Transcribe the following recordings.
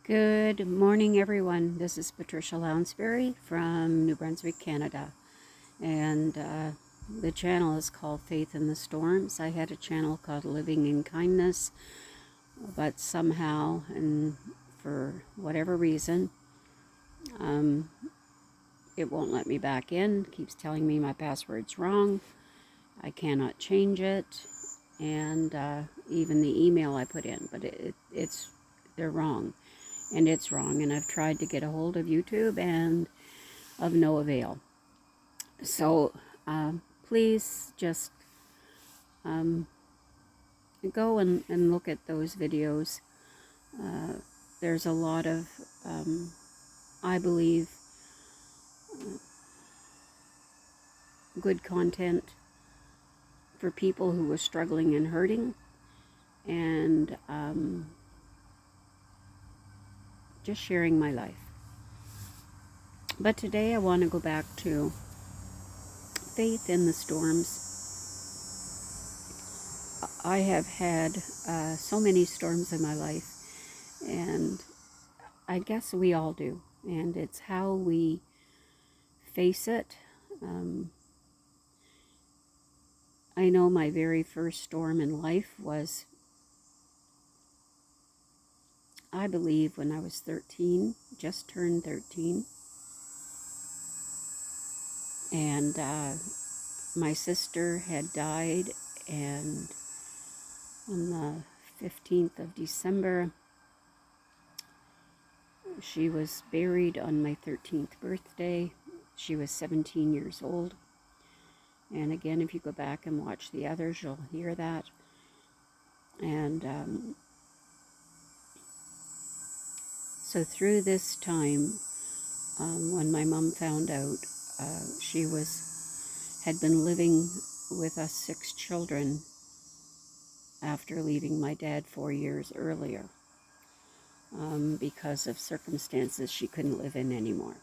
Good morning, everyone. This is Patricia Lounsbury from New Brunswick, Canada. And the channel is called Faith in the Storms. I had a channel called Living in Kindness, but somehow, and for whatever reason, it won't let me back in. It keeps telling me my password's wrong. I cannot change it. And even the email I put in, but they're wrong. And it's wrong, and I've tried to get a hold of YouTube and of no avail. So please just go and look at those videos. There's a lot of, I believe, good content for people who are struggling and hurting, and just sharing my life. But today I want to go back to faith in the storms. I have had so many storms in my life, and I guess we all do, and it's how we face it. I know my very first storm in life was, I believe, when I was 13, just turned 13. And my sister had died, and on the 15th of December, she was buried on my 13th birthday. She was 17 years old. And again, if you go back and watch the others, you'll hear that. And so through this time, when my mom found out, she had been living with us 6 children after leaving my dad 4 years earlier, because of circumstances she couldn't live in anymore.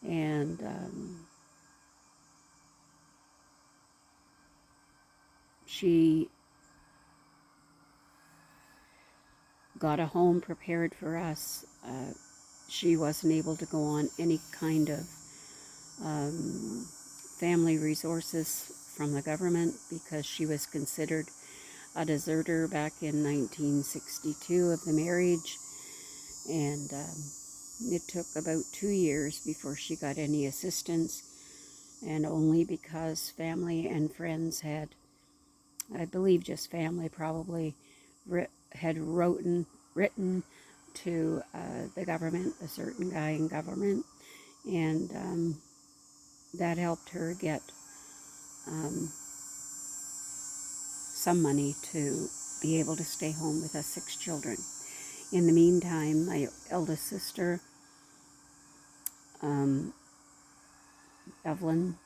And she got a home prepared for us. She wasn't able to go on any kind of family resources from the government because she was considered a deserter back in 1962 of the marriage. And it took about 2 years before she got any assistance, and only because family and friends had, I believe just family probably, had written to the government, a certain guy in government, and that helped her get some money to be able to stay home with us 6 children. In the meantime, my eldest sister, Evelyn,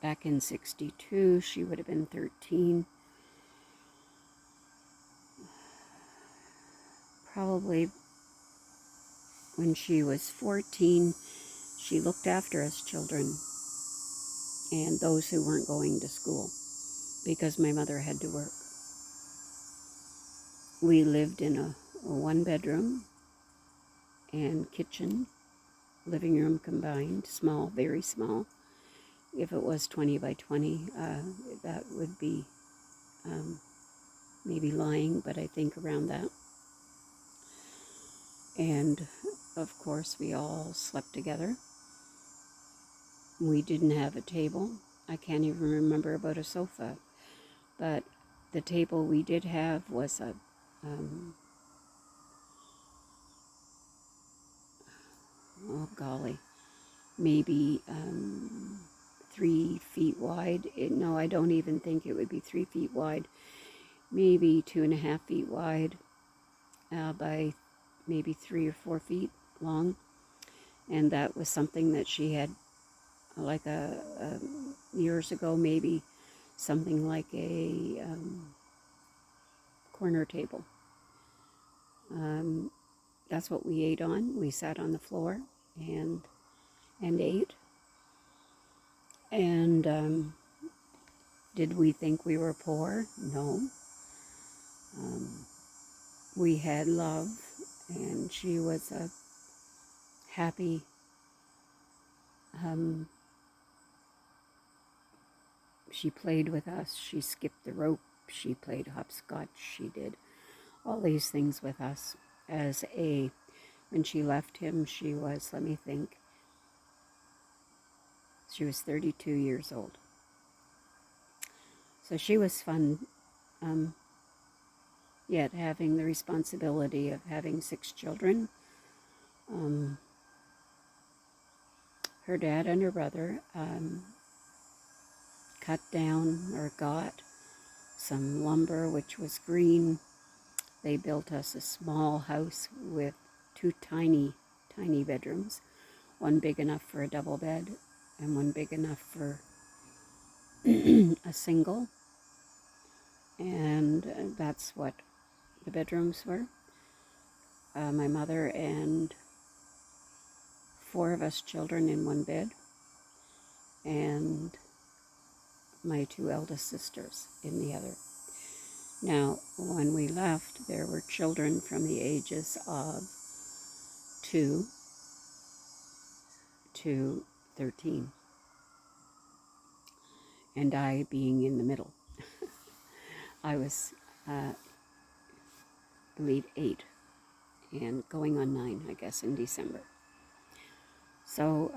back in 62, she would have been 13. Probably when she was 14, she looked after us children and those who weren't going to school because my mother had to work. We lived in a 1-bedroom and kitchen, living room combined, small, very small. If it was 20 by 20, that would be maybe lying, but I think around that. And of course, we all slept together. We didn't have a table. I can't even remember about a sofa. But the table we did have was a oh golly, maybe 3 feet wide. No, I don't even think it would be 3 feet wide. Maybe 2.5 feet wide by maybe 3 or 4 feet long. And that was something that she had, like years ago, maybe something like a corner table. That's what we ate on. We sat on the floor and ate. And did we think we were poor? No. We had love. and she was a happy, she played with us, she skipped the rope, she played hopscotch, she did all these things with us. When she left him, she was, let me think, she was 32 years old. So she was fun, yet having the responsibility of having 6 children. Her dad and her brother cut down or got some lumber, which was green. They built us a small house with 2 tiny, tiny bedrooms, one big enough for a double bed and one big enough for a single. And that's what the bedrooms were. My mother and 4 of us children in one bed, and my 2 eldest sisters in the other. Now, when we left, there were children from the ages of 2 to 13, and I being in the middle. I was, I believe, 8, and going on 9, I guess, in December. So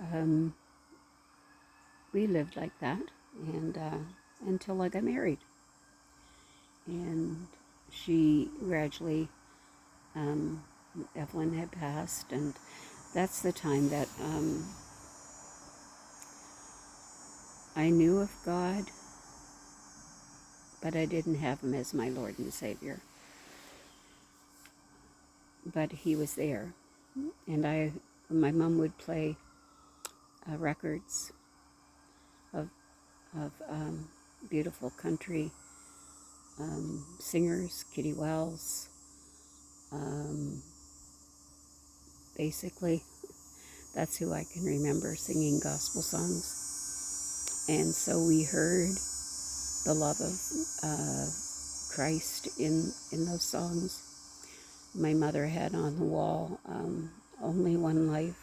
we lived like that, and until I got married. And she gradually, Evelyn had passed, and that's the time that I knew of God, but I didn't have him as my Lord and Savior. But he was there, and my mom would play records of beautiful country singers, Kitty Wells, basically. That's who I can remember singing gospel songs. And so we heard the love of Christ in those songs. My mother had on the wall, only one life,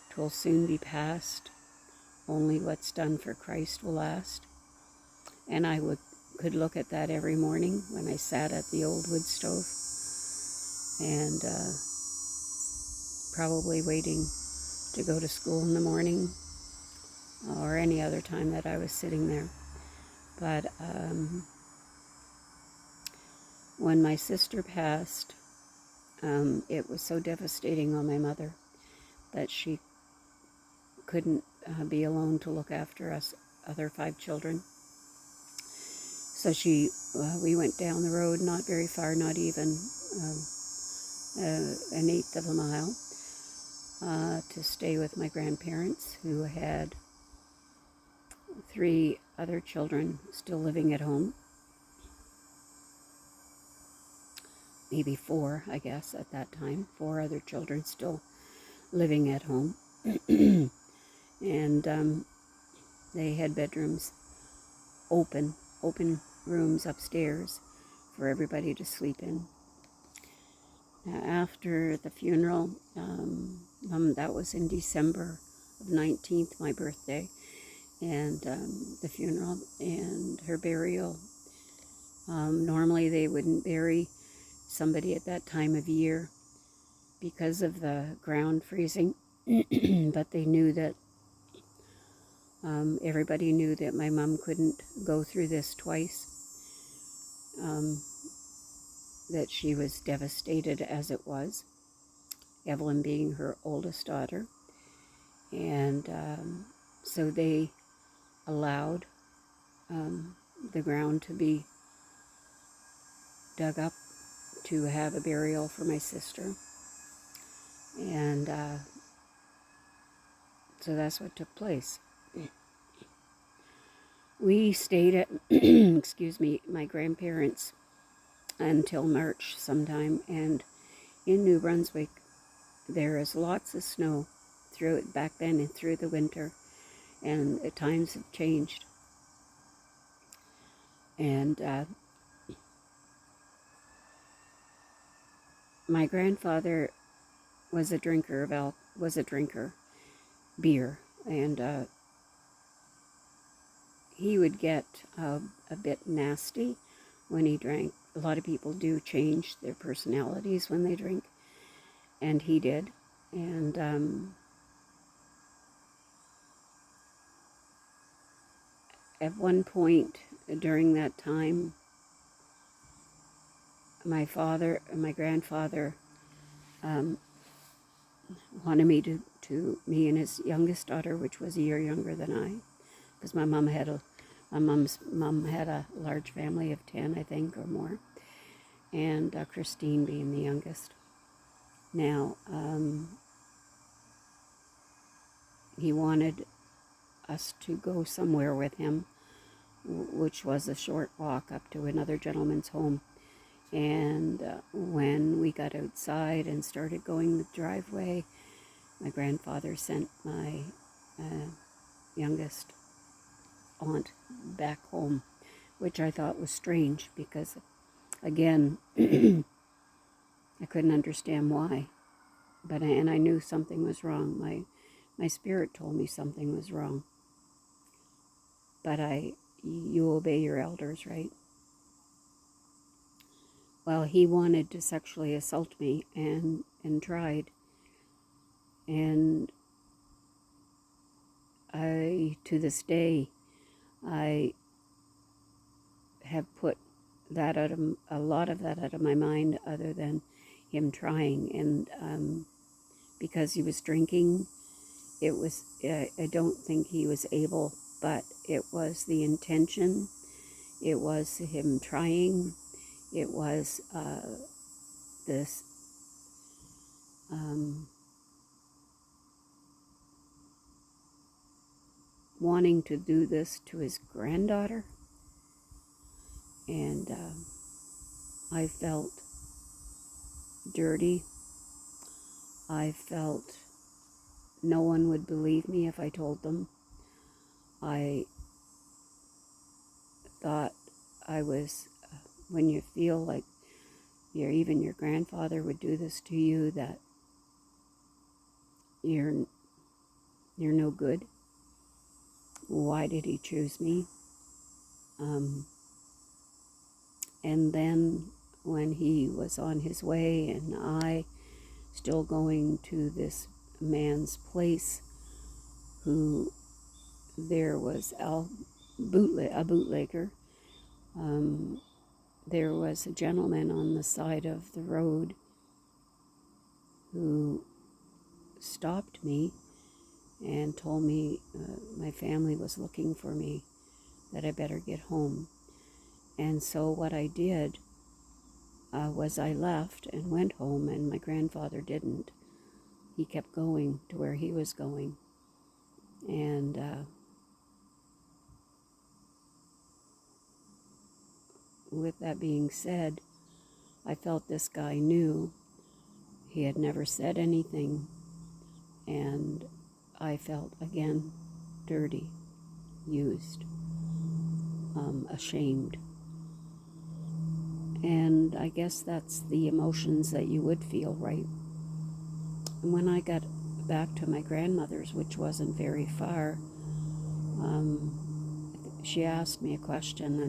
'twill soon be past, only what's done for Christ will last. And I could look at that every morning when I sat at the old wood stove, and probably waiting to go to school in the morning or any other time that I was sitting there. But when my sister passed, it was so devastating on my mother that she couldn't be alone to look after us other 5 children. So we went down the road, not very far, not even an eighth of a mile, to stay with my grandparents, who had 3 other children still living at home. Maybe 4, I guess, at that time. 4 other children still living at home. And they had bedrooms, open rooms upstairs for everybody to sleep in. Now, after the funeral, that was in December of 19th, my birthday, and the funeral and her burial. Normally they wouldn't bury somebody at that time of year because of the ground freezing, but they knew that everybody knew that my mom couldn't go through this twice, that she was devastated as it was, Evelyn being her oldest daughter. And so they allowed the ground to be dug up to have a burial for my sister. And so that's what took place. We stayed at, excuse me, my grandparents' until March sometime, and in New Brunswick there is lots of snow back then and through the winter, and the times have changed. And my grandfather was a drinker beer, and he would get a bit nasty when he drank. A lot of people do change their personalities when they drink, and he did. And at one point during that time, my grandfather wanted me and his youngest daughter, which was a year younger than I, because my mom's mom had a large family of 10, I think, or more, and Christine being the youngest. Now, he wanted us to go somewhere with him, which was a short walk up to another gentleman's home. And when we got outside and started going the driveway, my grandfather sent my youngest aunt back home, which I thought was strange because, again, I couldn't understand why. And I knew something was wrong. My spirit told me something was wrong. But you obey your elders, right? Well, he wanted to sexually assault me and tried. And to this day, I have put a lot of that out of my mind, other than him trying. And because he was drinking, it was, I don't think he was able, but it was the intention. It was him trying. It was this wanting to do this to his granddaughter. And I felt dirty. I felt no one would believe me if I told them. I thought I was, when you feel like even your grandfather would do this to you, that you're no good. Why did he choose me? And then when he was on his way and I still going to this man's place, who there was a bootlegger. There was a gentleman on the side of the road who stopped me and told me my family was looking for me, that I better get home. And so what I did was I left and went home, and my grandfather didn't. He kept going to where he was going. And with that being said, I felt this guy knew. He had never said anything, and I felt, again, dirty, used, ashamed. And I guess that's the emotions that you would feel, right? And when I got back to my grandmother's, which wasn't very far, she asked me a question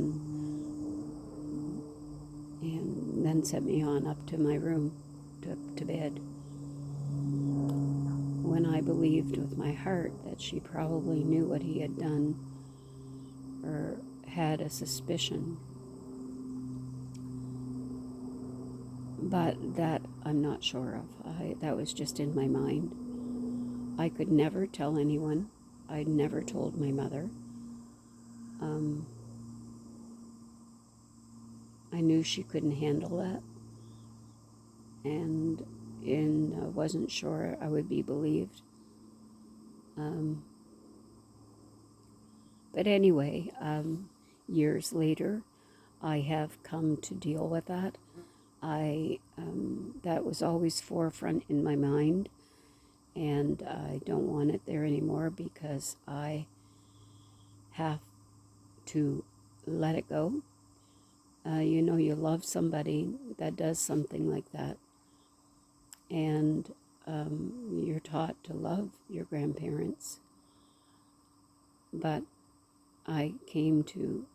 and then sent me on up to my room to bed. When I believed with my heart that she probably knew what he had done, or had a suspicion. But that I'm not sure of. That was just in my mind. I could never tell anyone. I'd never told my mother. I knew she couldn't handle that. And wasn't sure I would be believed. But anyway, years later, I have come to deal with that. That was always forefront in my mind, and I don't want it there anymore, because I have to let it go. You love somebody that does something like that, and you're taught to love your grandparents. But I came to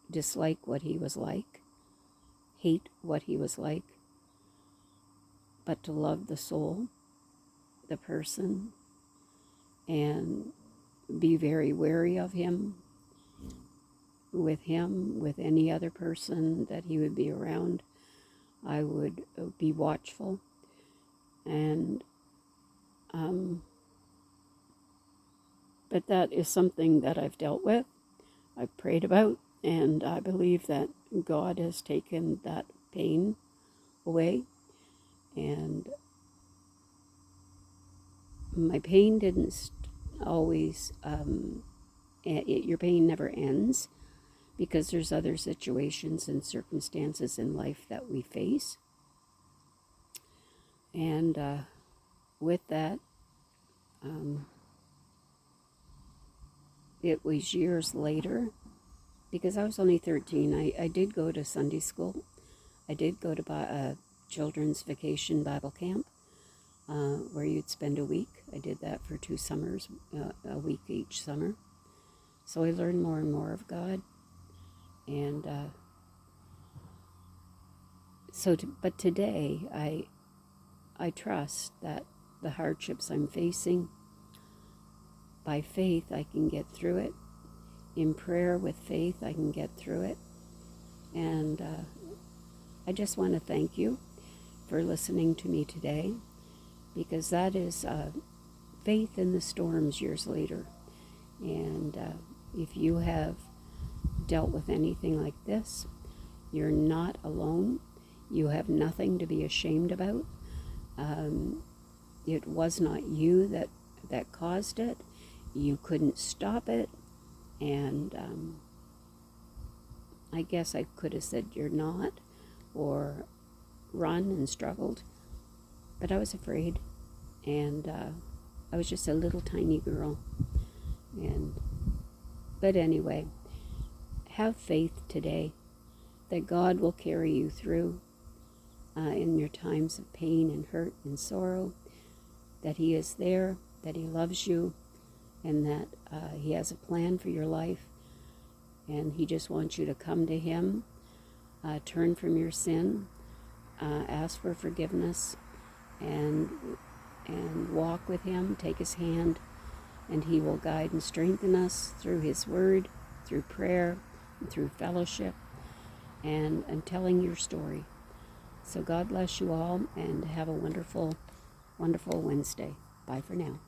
dislike what he was like, hate what he was like, but to love the soul, the person, and be very wary of him, with any other person that he would be around. I would be watchful, and but that is something that I've dealt with, I've prayed about, and I believe that God has taken that pain away. And my pain didn't always, your pain never ends, because there's other situations and circumstances in life that we face. And with that, it was years later, because I was only 13. I did go to Sunday school. I did go to a children's vacation Bible camp, where you'd spend a week. I did that for 2 summers, a week each summer. So I learned more and more of God. And but today, I trust that the hardships I'm facing, by faith, I can get through it. In prayer with faith, I can get through it. And I just want to thank you for listening to me today, because that is faith in the storms years later. And if you have dealt with anything like this, you're not alone. You have nothing to be ashamed about. It was not you that caused it. You couldn't stop it. And I guess I could have said you're not, or run and struggled. But I was afraid. And I was just a little tiny girl. But anyway, have faith today that God will carry you through in your times of pain and hurt and sorrow, that he is there, that he loves you, and that he has a plan for your life. And he just wants you to come to him, turn from your sin, ask for forgiveness, and walk with him, take his hand, and he will guide and strengthen us through his word, through prayer, and through fellowship, and telling your story. So God bless you all, and have a wonderful, wonderful Wednesday. Bye for now.